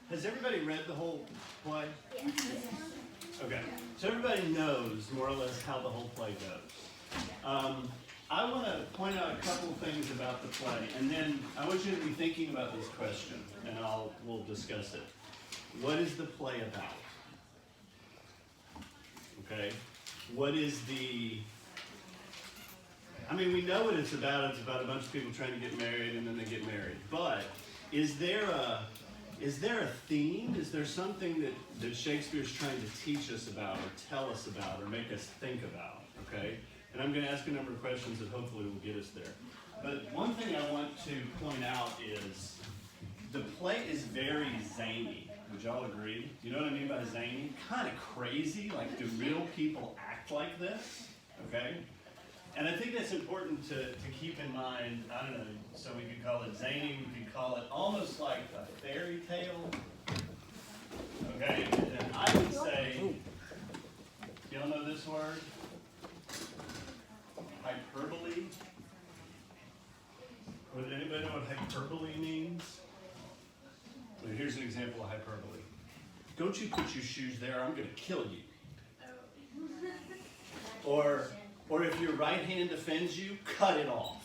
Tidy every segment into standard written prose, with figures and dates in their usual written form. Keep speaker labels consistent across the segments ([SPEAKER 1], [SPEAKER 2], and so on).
[SPEAKER 1] Has everybody read the whole play?
[SPEAKER 2] Yes.
[SPEAKER 1] Okay, so everybody knows more or less how the whole play goes. I want to point out a couple of things about the play, and then I want you to be thinking about this question, and we'll discuss it. What is the play about? Okay, what is the... I mean, we know what it's about. It's about a bunch of people trying to get married, and then they get married. But is there a theme? Is there something that Shakespeare's trying to teach us about, or tell us about, or make us think about? Okay, and I'm going to ask a number of questions that hopefully will get us there. But one thing I want to point out is the play is very zany. Would y'all agree? You know what I mean by zany? Kind of crazy. Like, do real people act like this? Okay. And I think that's important to keep in mind. I don't know, so we could call it zany, we could call it almost like a fairy tale. Okay, and I would say, y'all know this word? Hyperbole. Would anybody know what hyperbole means? Well, here's an example of hyperbole. Don't you put your shoes there, I'm going to kill you. Or if your right hand offends you, cut it off.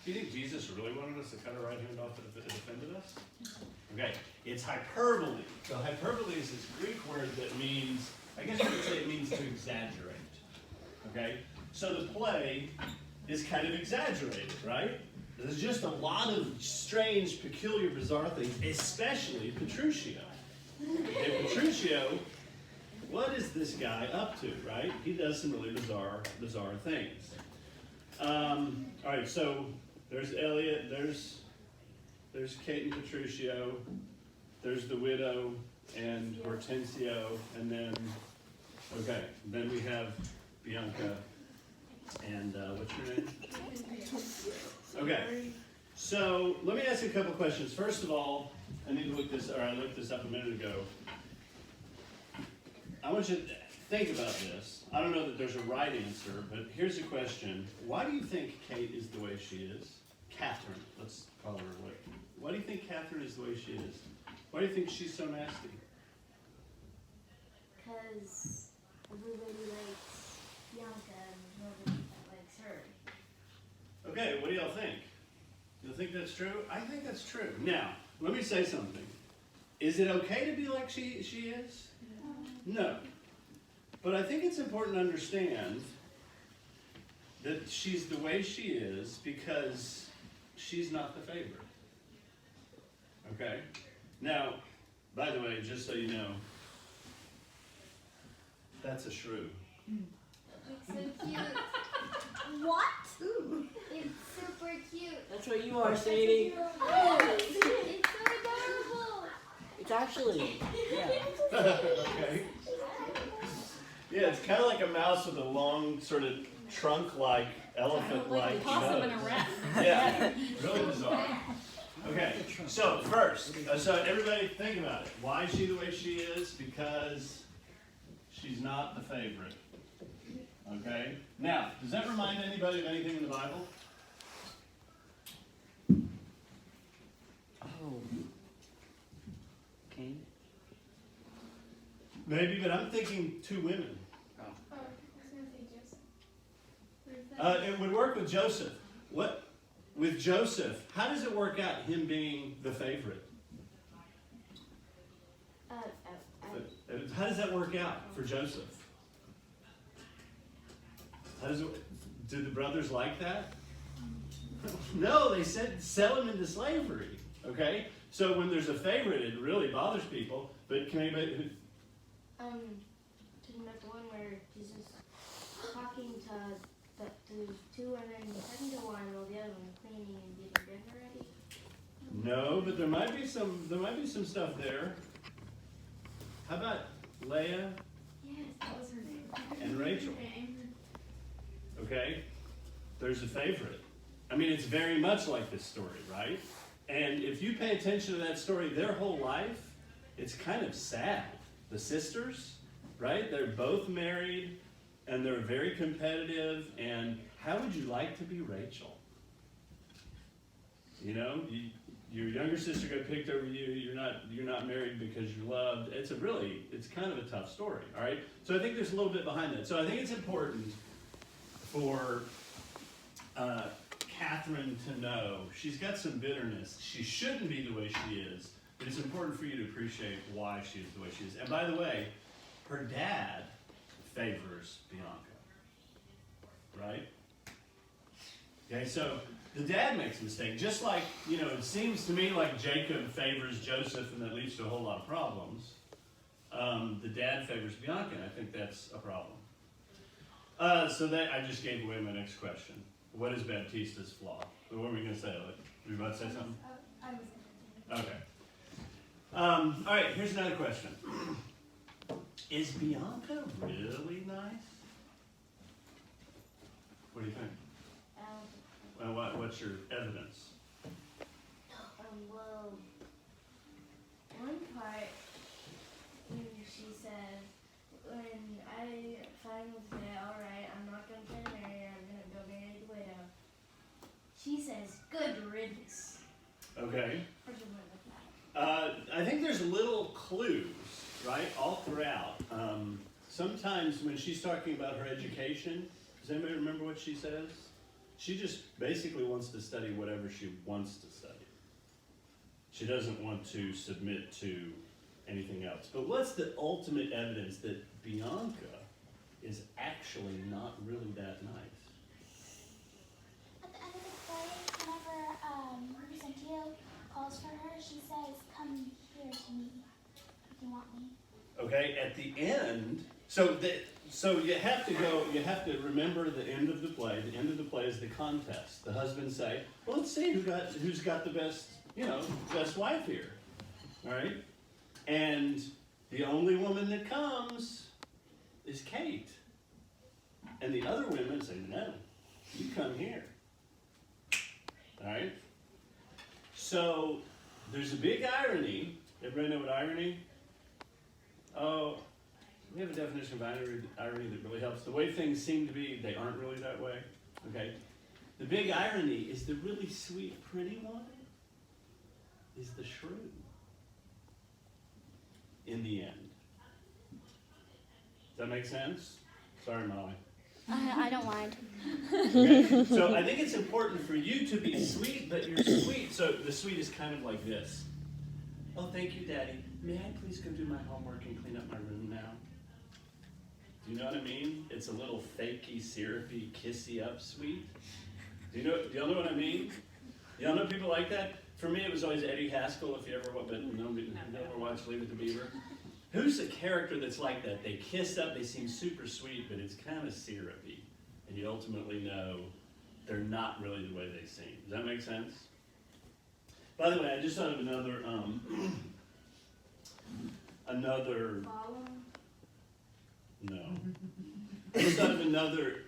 [SPEAKER 1] Do you think Jesus really wanted us to cut our right hand off if it offended us? Okay, it's hyperbole. So hyperbole is this Greek word that means, I guess you could say it means to exaggerate. Okay, so the play is kind of exaggerated, right? There's just a lot of strange, peculiar, bizarre things, especially Petruchio. Okay, Petruchio, what is this guy up to, right? He does some really bizarre things. All right, so there's Eliot, there's Kate and Petruchio, there's the widow and Hortensio, and then we have Bianca and what's your name? Okay, so let me ask you a couple questions. First of all, I looked this up a minute ago. I want you to think about this. I don't know that there's a right answer, but here's a question. Why do you think Kate is the way she is? Catherine, let's call her away. Why do you think Catherine is the way she is? Why do you think she's so nasty?
[SPEAKER 2] Because everybody likes Bianca and nobody likes her.
[SPEAKER 1] Okay, what do y'all think? You think that's true? I think that's true. Now, let me say something. Is it okay to be like she is? No. But I think it's important to understand that she's the way she is because she's not the favorite. Okay? Now, by the way, just so you know, that's a shrew.
[SPEAKER 2] It's so cute. What? It's super cute.
[SPEAKER 3] That's what you are, Sadie.
[SPEAKER 2] Oh, it's so adorable.
[SPEAKER 3] It's actually, yeah.
[SPEAKER 1] Okay. Yeah, it's kind of like a mouse with a long, sort of trunk-like, elephant-like
[SPEAKER 4] Possum
[SPEAKER 1] nose.
[SPEAKER 4] and a rat.
[SPEAKER 1] Yeah, really bizarre. Okay, so first, so everybody think about it. Why is she the way she is? Because she's not the favorite. Okay? Now, does that remind anybody of anything in the Bible?
[SPEAKER 3] Oh. Okay.
[SPEAKER 1] Maybe, but I'm thinking two women.
[SPEAKER 4] Oh, I was going to say Joseph.
[SPEAKER 1] It would work with Joseph. What? With Joseph, how does it work out, him being the favorite? How does that work out for Joseph? Do the brothers like that? No, they said sell him into slavery. Okay? So when there's a favorite, it really bothers people. But can anybody...
[SPEAKER 2] Talking about the one where Jesus talking to the two and then talking to one while the other one cleaning and getting dinner ready?
[SPEAKER 1] No, but there might be some stuff there. How about Leah
[SPEAKER 4] Yes, that was her name.
[SPEAKER 1] and Rachel? Okay? There's a favorite. I mean, it's very much like this story, right? And if you pay attention to that story, their whole life, it's kind of sad. The sisters, right? They're both married, and they're very competitive, and how would you like to be Rachel? You know, your younger sister got picked over you. You're not married because you're loved. It's kind of a tough story. All right. So I think there's a little bit behind that. So I think it's important for Catherine to know she's got some bitterness. She shouldn't be the way she is, but it's important for you to appreciate why she is the way she is. And by the way, her dad favors Bianca, right? Okay, so the dad makes a mistake. Just like, it seems to me like Jacob favors Joseph and that leads to a whole lot of problems. The dad favors Bianca, and I think that's a problem. So that I just gave away my next question. What is Baptista's flaw? What were we going to say? Were you about to say something?
[SPEAKER 4] I was gonna
[SPEAKER 1] Okay. All right, here's another question. Is Bianca really nice? What do you think? Well, what's your evidence?
[SPEAKER 2] Well, one part, when she said, when I finally say, alright, I'm not going to try to marry her, I'm going to go marry the widow, she says, good riddance.
[SPEAKER 1] Okay.
[SPEAKER 2] Or something like that.
[SPEAKER 1] I think there's little clues, right, all throughout. Sometimes when she's talking about her education, does anybody remember what she says? She just basically wants to study whatever she wants to study. She doesn't want to submit to anything else. But what's the ultimate evidence that Bianca is actually not really that nice?
[SPEAKER 5] At the end of the play, whenever Representio calls for her, she says, "Come here to me if you want me."
[SPEAKER 1] Okay, at the end, so you have to remember the end of the play. The end of the play is the contest. The husbands say, well, let's see who's got the best, best wife here. All right? And the only woman that comes is Kate. And the other women say, no, you come here. All right? So there's a big irony. Everybody know what irony? Oh, we have a definition of irony that really helps. The way things seem to be, they aren't really that way. Okay? The big irony is the really sweet, pretty one is the shrew in the end. Does that make sense? Sorry, Molly.
[SPEAKER 5] I don't mind.
[SPEAKER 1] Okay? So I think it's important for you to be sweet, but you're sweet. So the sweet is kind of like this. Oh, thank you, Daddy. May I please go do my homework and clean up my room now? Do you know what I mean? It's a little fakey, syrupy, kissy up sweet. Do y'all know what I mean? Y'all know people like that? For me, it was always Eddie Haskell, if you ever watched Leave It to Beaver. Who's a character that's like that? They kiss up, they seem super sweet, but it's kind of syrupy. And you ultimately know they're not really the way they seem. Does that make sense? By the way, I just thought of another
[SPEAKER 2] Follow?
[SPEAKER 1] no. I just thought of another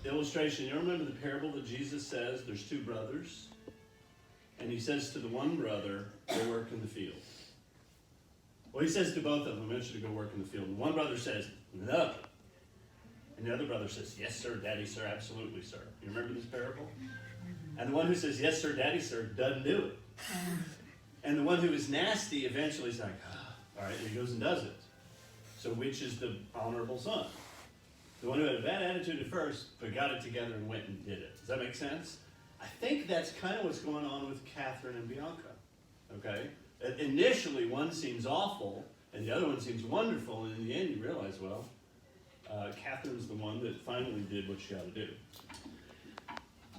[SPEAKER 1] illustration. You remember the parable that Jesus says there's two brothers? And he says to the one brother, go work in the field. Well, he says to both of them, I want you to go work in the field. And one brother says, no. And the other brother says, yes, sir, daddy, sir, absolutely, sir. You remember this parable? And the one who says, yes, sir, daddy, sir, doesn't do it. And the one who is nasty eventually is like, all right, and he goes and does it. So which is the honorable son? The one who had a bad attitude at first, but got it together and went and did it. Does that make sense? I think that's kind of what's going on with Catherine and Bianca. Okay? Initially, one seems awful, and the other one seems wonderful, and in the end you realize, well, Catherine's the one that finally did what she ought to do.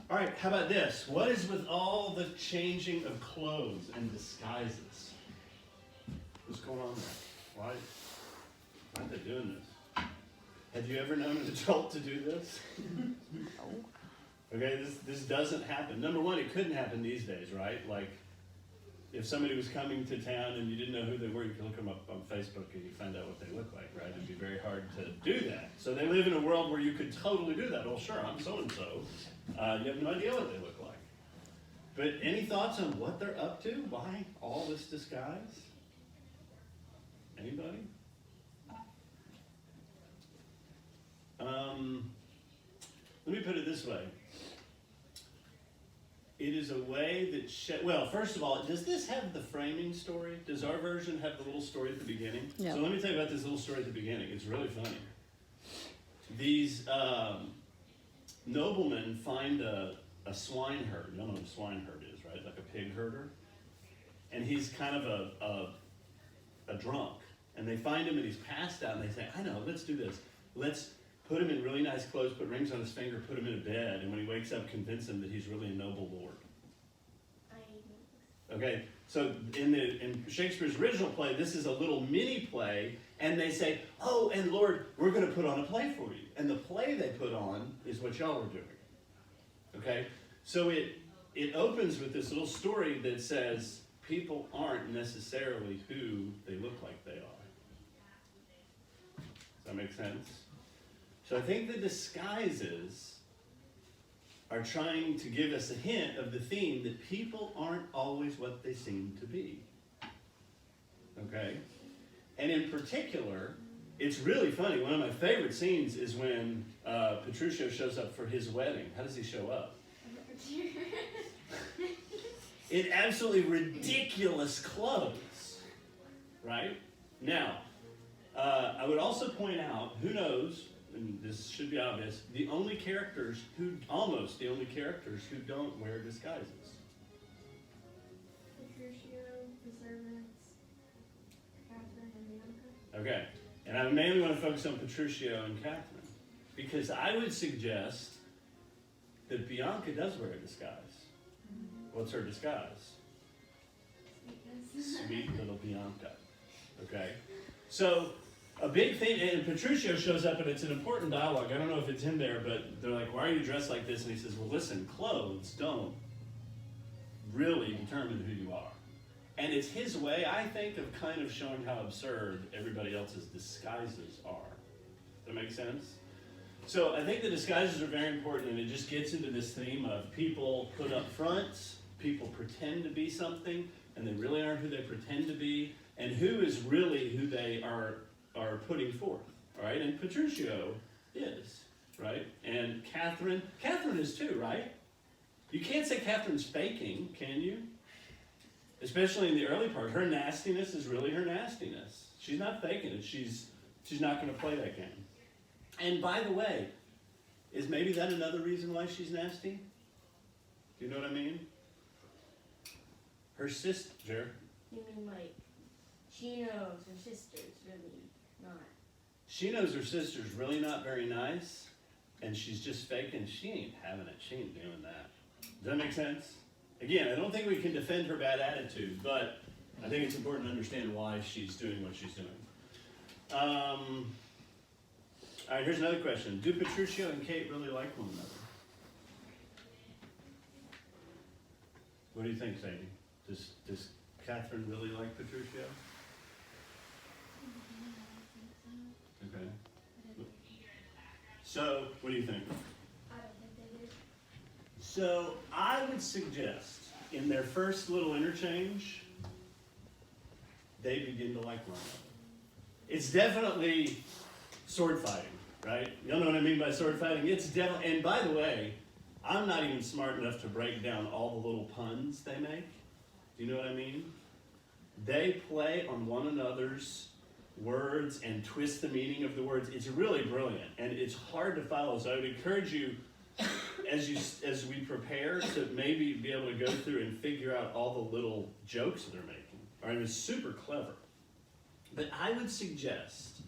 [SPEAKER 1] All right, how about this? What is with all the changing of clothes and disguises? What's going on there? Why aren't they doing this? Have you ever known an adult to do this? No. Okay, this doesn't happen. Number one, it couldn't happen these days, right? Like, if somebody was coming to town and you didn't know who they were, you could look them up on Facebook and you find out what they look like, right? It'd be very hard to do that. So they live in a world where you could totally do that. Oh, sure, I'm so-and-so. You have no idea what they look like. But any thoughts on what they're up to? Why all this disguise? Anybody? Let me put it this way. It is a way that, well, first of all, does this have the framing story? Does our version have the little story at the beginning?
[SPEAKER 3] Yeah.
[SPEAKER 1] So let me tell you about this little story at the beginning. It's really funny. These noblemen find a swineherd. You don't know what a swineherd is, right? Like a pig herder. And he's kind of a drunk. And they find him and he's passed out and they say, I know, let's do this. Let's put him in really nice clothes, put rings on his finger, put him in a bed, and when he wakes up, convince him that he's really a noble lord. Okay, so in Shakespeare's original play, this is a little mini play, and they say, oh, and Lord, we're going to put on a play for you. And the play they put on is what y'all are doing. Okay, so it opens with this little story that says people aren't necessarily who they look like they are. Does that make sense? So I think the disguises are trying to give us a hint of the theme that people aren't always what they seem to be. Okay? And in particular, it's really funny. One of my favorite scenes is when Petruchio shows up for his wedding. How does he show up? In absolutely ridiculous clothes. Right? Now, I would also point out, who knows, and this should be obvious, almost the only characters who don't wear disguises.
[SPEAKER 4] Petruchio, the servants, Catherine, and Bianca.
[SPEAKER 1] Okay, and I mainly want to focus on Petruchio and Catherine, because I would suggest that Bianca does wear a disguise. What's her disguise?
[SPEAKER 4] Sweetness.
[SPEAKER 1] Sweet little Bianca. Okay, so a big thing, and Petruchio shows up, and it's an important dialogue. I don't know if it's in there, but they're like, why are you dressed like this? And he says, well, listen, clothes don't really determine who you are. And it's his way, I think, of kind of showing how absurd everybody else's disguises are. Does that make sense? So I think the disguises are very important, and it just gets into this theme of people put up fronts, people pretend to be something, and they really aren't who they pretend to be, and who is really who they are putting forth, all right? And Petruchio is, right? And Catherine is too, right? You can't say Catherine's faking, can you? Especially in the early part. Her nastiness is really her nastiness. She's not faking it. She's not going to play that game. And by the way, is maybe that another reason why she's nasty? Do you know what I mean? Her sister...
[SPEAKER 2] You mean like, she knows her sister's really not.
[SPEAKER 1] She knows her sister's really not very nice, and she's just faking. She ain't having it. She ain't doing that. Does that make sense? Again, I don't think we can defend her bad attitude, but I think it's important to understand why she's doing what she's doing. All right, here's another question. Do Petruchio and Kate really like one another? What do you think, Sadie? Does Catherine really like Petruchio? Okay. So, what do you think?
[SPEAKER 4] I don't think they did.
[SPEAKER 1] So, I would suggest, in their first little interchange, they begin to like one another. It's definitely sword fighting, right? Y'all know what I mean by sword fighting? It's definitely, and by the way, I'm not even smart enough to break down all the little puns they make. Do you know what I mean? They play on one another's words and twist the meaning of the words. It's really brilliant, and it's hard to follow. So I would encourage you, as we prepare, to maybe be able to go through and figure out all the little jokes they're making. All right, it's super clever. But I would suggest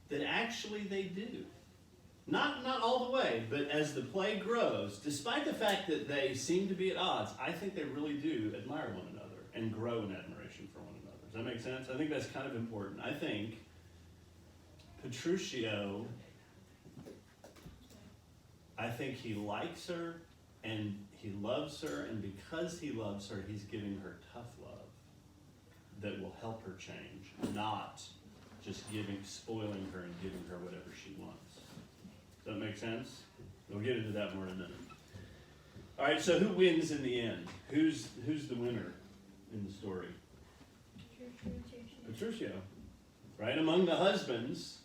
[SPEAKER 1] that actually they do. Not all the way, but as the play grows, despite the fact that they seem to be at odds, I think they really do admire one another and grow in admiration for one another. Does that make sense? I think that's kind of important. I think Petruchio, I think he likes her and he loves her, and because he loves her, he's giving her tough love that will help her change, not just spoiling her and giving her whatever she wants. Does that make sense? We'll get into that more in a minute. All right, so who wins in the end? Who's the winner in the story? Petruchio. Right? Among the husbands,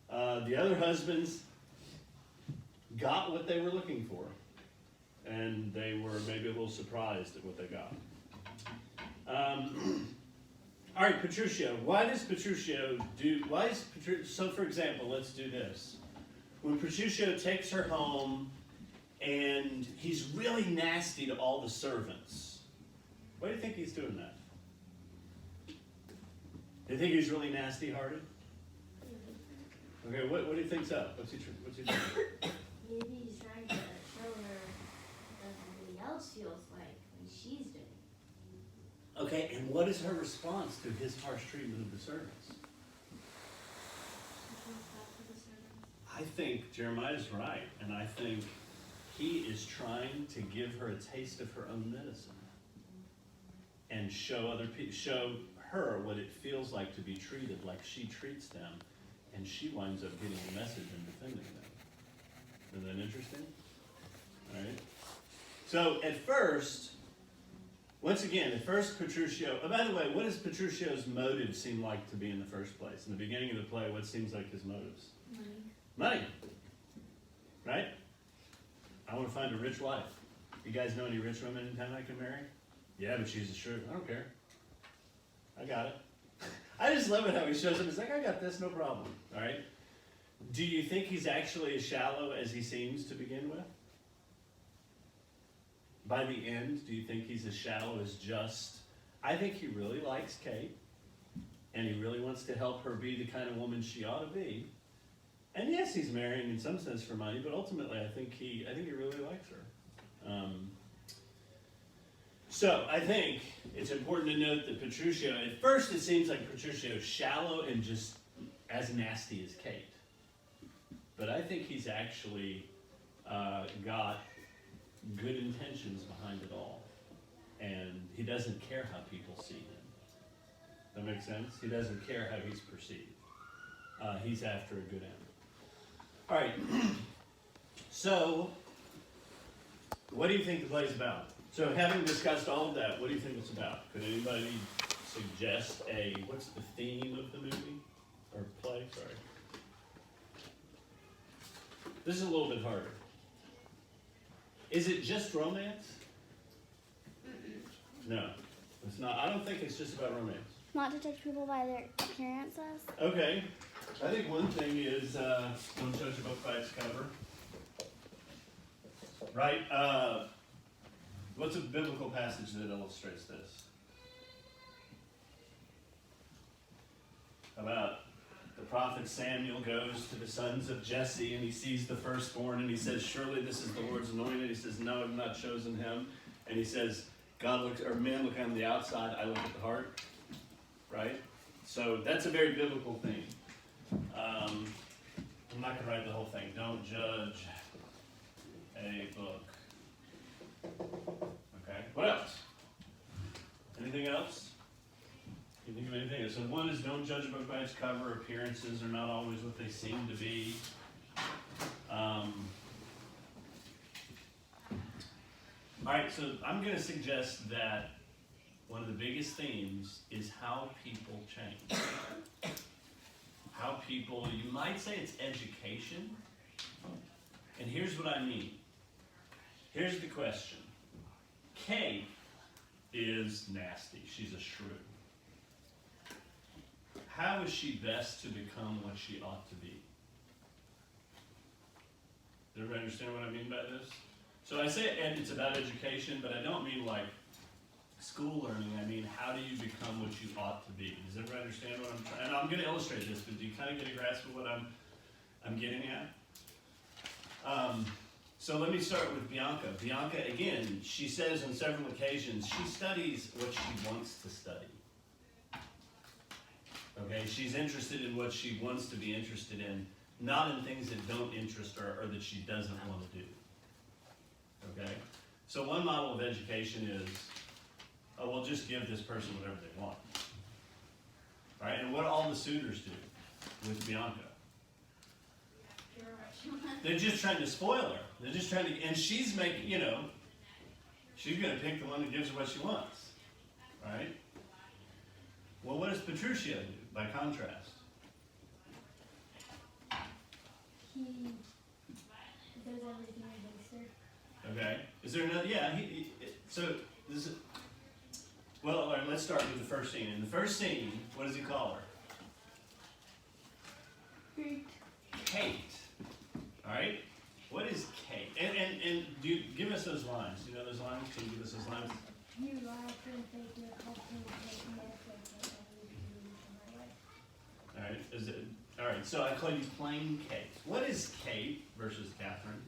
[SPEAKER 1] the other husbands got what they were looking for. and they were maybe a little surprised at what they got. All right, Petruchio. Why does Petruchio do? So, for example, let's do this. When Petruchio takes her home, and he's really nasty to all the servants. Why do you think he's doing that? Do you think he's really nasty-hearted? Okay, what do you think's up? What's he doing?
[SPEAKER 2] Maybe he's trying to show her what everybody else feels like when she's doing it.
[SPEAKER 1] Okay, and what is her response to his harsh treatment of the servants? I think Jeremiah's right, and I think he is trying to give her a taste of her own medicine and show her what it feels like to be treated like she treats them, and she winds up getting the message and defending them. Isn't that interesting? All right. So at first, Petruchio. Oh, by the way, what does Petruchio's motive seem like to be in the first place? In the beginning of the play, what seems like his motives? Money. Right? I want to find a rich wife. You guys know any rich women in town I can marry? Yeah, but she's a shrew. I don't care. I got it. I just love it how he shows up. He's like, I got this, no problem. All right? Do you think he's actually as shallow as he seems to begin with? By the end, do you think he's as shallow as just... I think he really likes Kate, and he really wants to help her be the kind of woman she ought to be. And yes, he's marrying in some sense for money, but ultimately I think he really likes her. So I think it's important to note that Petruchio, at first it seems like Petruchio is shallow and just as nasty as Kate. But I think he's actually got good intentions behind it all. And he doesn't care how people see him. That makes sense? He doesn't care how he's perceived. He's after a good end. All right. So, what do you think the play's about? So, having discussed all of that, what do you think it's about? Could anybody suggest what's the theme of the movie? Or play, sorry. This is a little bit harder. Is it just romance? No, it's not. I don't think it's just about romance.
[SPEAKER 5] Not to judge people by their appearances.
[SPEAKER 1] Okay. I think one thing is don't judge a book by its cover. Right? What's a biblical passage that illustrates this? About the prophet Samuel goes to the sons of Jesse and he sees the firstborn and he says, surely this is the Lord's anointed. He says, no, I've not chosen him. And he says, men look on the outside, I look at the heart. Right? So that's a very biblical thing. I'm not going to write the whole thing. Don't judge a book. Okay. What else? Anything else? Can you think of anything else? So one is don't judge a book by its cover. Appearances are not always what they seem to be. All right, so I'm going to suggest that one of the biggest themes is how people change. How people, you might say it's education. And here's what I mean. Here's the question. Kate is nasty. She's a shrew. How is she best to become what she ought to be? Does everybody understand what I mean by this? So I say it's about education, but I don't mean like school learning. I mean, how do you become what you ought to be? Does everybody understand what I'm trying? And I'm going to illustrate this, but do you kind of get a grasp of what I'm getting at? So let me start with Bianca. Bianca, again, she says on several occasions, she studies what she wants to study. Okay, she's interested in what she wants to be interested in, not in things that don't interest her or that she doesn't want to do. Okay? So one model of education is, oh, we'll just give this person whatever they want. All right, and what do all the suitors do with Bianca? They're just trying to spoil her. They're just trying to, and she's making, she's going to pick the one that gives her what she wants. Right? Well, what does Petruchio do, by contrast?
[SPEAKER 2] He does everything against her.
[SPEAKER 1] Okay. Is there another? Yeah. So this is. Well, all right, let's start with the first scene. In the first scene, what does he call her?
[SPEAKER 2] Kate.
[SPEAKER 1] Kate. All right. What is Kate? And do you give us those lines? Do you know those lines? Can you give us those lines?
[SPEAKER 2] You laugh and think you're helping take me
[SPEAKER 1] All right. Is it? All right. So I call you plain Kate. What is Kate versus Catherine?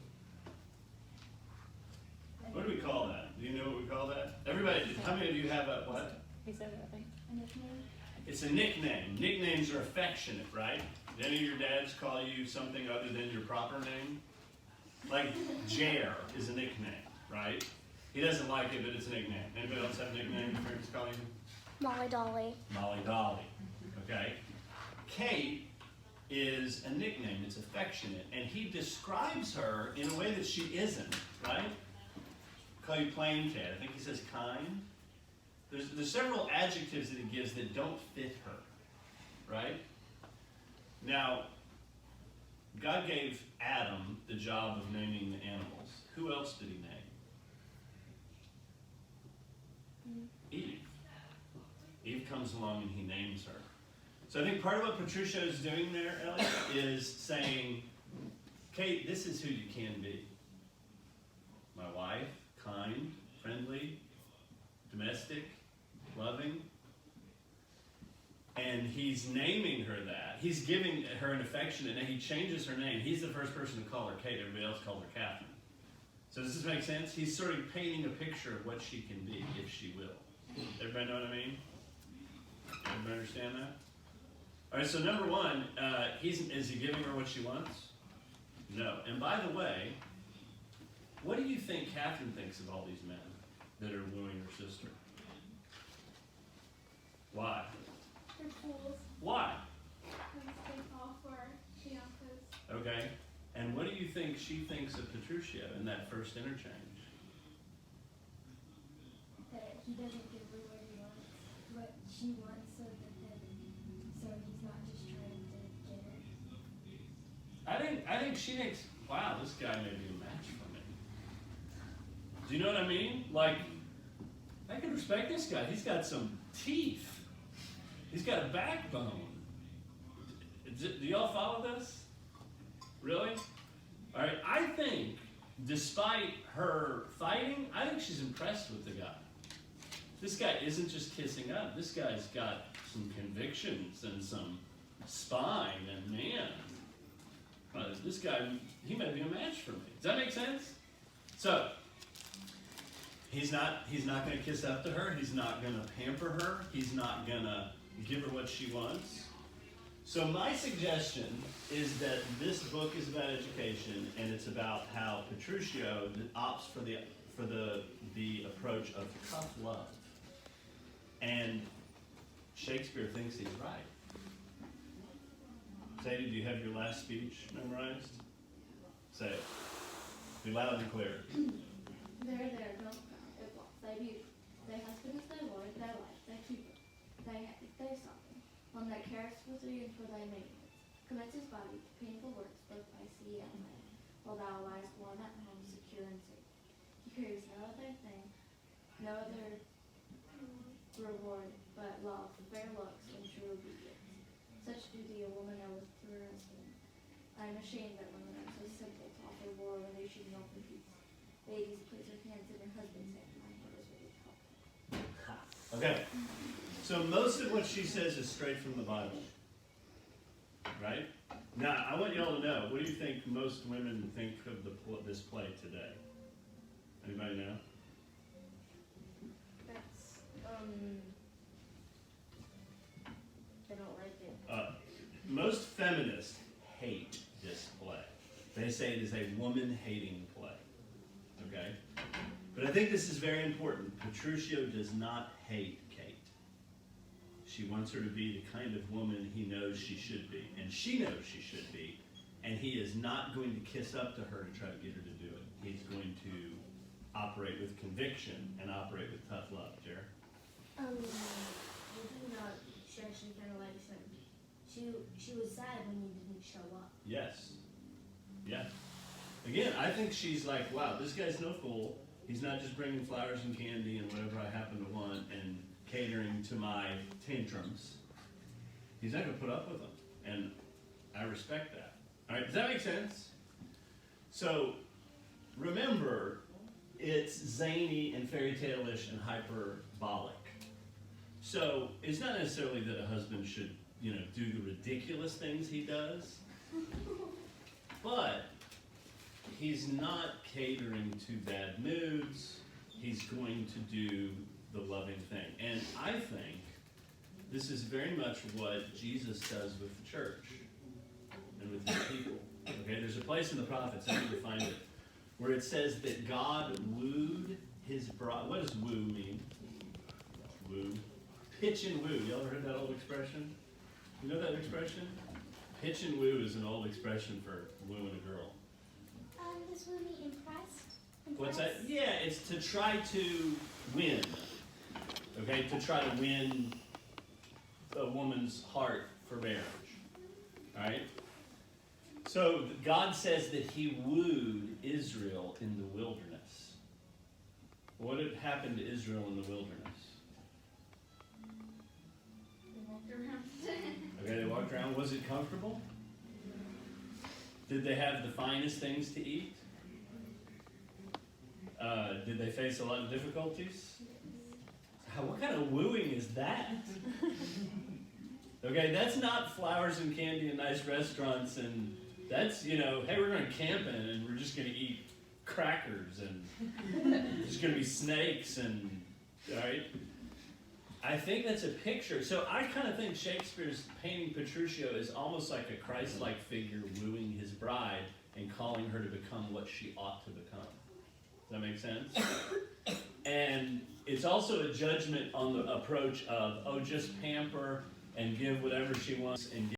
[SPEAKER 1] What do we call that? Do you know what we call that? Everybody, how many of you have a what?
[SPEAKER 4] He said it, I think.
[SPEAKER 2] A nickname?
[SPEAKER 1] It's a nickname. Nicknames are affectionate, right? Did any of your dads call you something other than your proper name? Like Jer is a nickname, right? He doesn't like it, but it's a nickname. Anybody else have a nickname your parents call you?
[SPEAKER 5] Molly Dolly.
[SPEAKER 1] Molly Dolly. Okay. Kate is a nickname. It's affectionate. And he describes her in a way that she isn't, right? Call you plain Kate. I think he says kind. There's several adjectives that he gives that don't fit her, right? Now, God gave Adam the job of naming the animals. Who else did he name? Eve. Eve comes along and he names her. So I think part of what Patricia is doing there, Elliot, is saying, Kate, this is who you can be. My wife, kind, friendly, domestic, loving. And he's naming her that. He's giving her an affectionate name. He changes her name. He's the first person to call her Kate. Everybody else calls her Catherine. So does this make sense? He's sort of painting a picture of what she can be, if she will. Everybody know what I mean? Everybody understand that? All right, so number one, is he giving her what she wants? No. And by the way, what do you think Catherine thinks of all these men that are wooing her sister? Why?
[SPEAKER 4] They're fools.
[SPEAKER 1] Why?
[SPEAKER 4] Because they fall for, because
[SPEAKER 1] Okay. And what do you think she thinks of Petruchio in that first interchange?
[SPEAKER 2] That he doesn't give her what she wants, so he's not just trying to get her.
[SPEAKER 1] I think she thinks, wow, this guy may be a match for me. Do you know what I mean? Like, I can respect this guy. He's got some teeth. He's got a backbone. Do y'all follow this? Really? All right, I think, despite her fighting, I think she's impressed with the guy. This guy isn't just kissing up. This guy's got some convictions and some spine, and man, this guy, he might be a match for me. Does that make sense? So, he's not going to kiss up to her. He's not going to pamper her. He's not going to give her what she wants. So my suggestion is that this book is about education, and it's about how Petruchio opts for the approach of tough love. And Shakespeare thinks he's right. Sadie, do you have your last speech memorized? Say it. Be loud and clear.
[SPEAKER 2] They're there, don't they be thy husband is thy Lord, thy life, thy keeper, thy sovereign, one that careth for thee and for thy maintenance, commits his body to painful works both by sea and land, while thou liest warm at home, secure and safe. He craves no other thing, no other reward but love, fair looks, and true obedience. Such duty a woman oweth to her husband. I am ashamed that women are so simple to offer war when they should know for peace. Ladies, place your hands in your husband's hand. My hand is ready to help.
[SPEAKER 1] Okay. So most of what she says is straight from the Bible. Right? Now, I want y'all to know, what do you think most women think of this play today? Anybody know?
[SPEAKER 2] That's, they don't like it.
[SPEAKER 1] Most feminists hate this play. They say it is a woman-hating play. Okay? But I think this is very important. Petruchio does not hate Kate. She wants her to be the kind of woman he knows she should be. And she knows she should be. And he is not going to kiss up to her to try to get her to do it. He's going to operate with conviction and operate with tough love. Jared?
[SPEAKER 2] She actually kind of likes him. She was sad when he didn't show up.
[SPEAKER 1] Yes. Yeah. Again, I think she's like, wow, this guy's no fool. He's not just bringing flowers and candy and whatever I happen to want and catering to my tantrums. He's not going to put up with them. And I respect that. All right, does that make sense? So, remember, it's zany and fairy tale-ish and hyperbolic. So, it's not necessarily that a husband should, do the ridiculous things he does, but he's not catering to bad moods. He's going to do the loving thing. And I think this is very much what Jesus does with the church and with his people. Okay, there's a place in the prophets, I need to find it, where it says that God wooed his bride. What does woo mean? Woo. Pitch and woo. Y'all ever heard that old expression? You know that expression? Pitch and woo is an old expression for wooing a girl.
[SPEAKER 5] Does woo mean impressed?
[SPEAKER 1] What's that? Yeah, it's to try to win. Okay, to try to win a woman's heart for marriage. Alright? So God says that he wooed Israel in the wilderness. What had happened to Israel in the wilderness?
[SPEAKER 4] They walked around.
[SPEAKER 1] Okay, they walked around. Was it comfortable? Did they have the finest things to eat? Did they face a lot of difficulties? What kind of wooing is that? Okay, that's not flowers and candy and nice restaurants, and that's, hey, we're going camping and we're just going to eat crackers and there's going to be snakes and, all right? I think that's a picture. So I kind of think Shakespeare's painting Petruchio is almost like a Christ-like figure wooing his bride and calling her to become what she ought to become. Does that make sense? And it's also a judgment on the approach of, just pamper and give whatever she wants and give